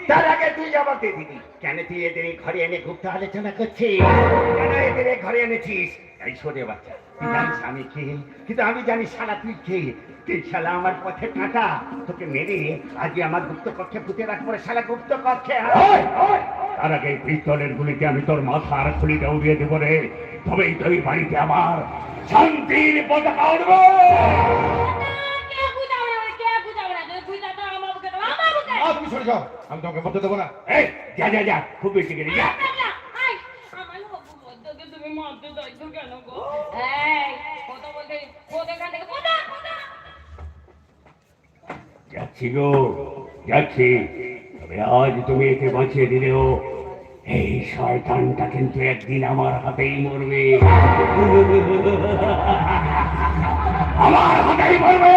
তার আগে তুই জবাব দিয়ে দিবি, কেন তুই এদের এই ঘরে এনে গুপ্ত আলোচনা করছিস? কেন এদের এই ঘরে এনেছিস? এই ছোটে বাচ্চা, তুই জানিস আমি কে, কিন্তু আমি জানি শালা তুই কে। তুই শালা আমার পথে কাঁটা, তোকে মেরে আজ আমার গুপ্ত কক্ষে পুঁতে রাখবো রে শালা, গুপ্ত কক্ষে। তার আগে পিস্তলের গুলিতে আমি তোর মাথার খুলিটা উড়িয়ে দেবো রে, তবেই তো এই বাড়িতে আমার শান্তির পতাকা উড়বে। আমি তোমাকে মধ্যে দেবো না। এই যা যা যা, খুব বেশি গেলি, যা। যাচ্ছি গো, যাচ্ছি, তবে আজ তুমি একে বাঁচিয়ে দিলেও এই শয়তানটা কিন্তু একদিন আমার হাতেই মরবে। আমার হাতেই মরবে।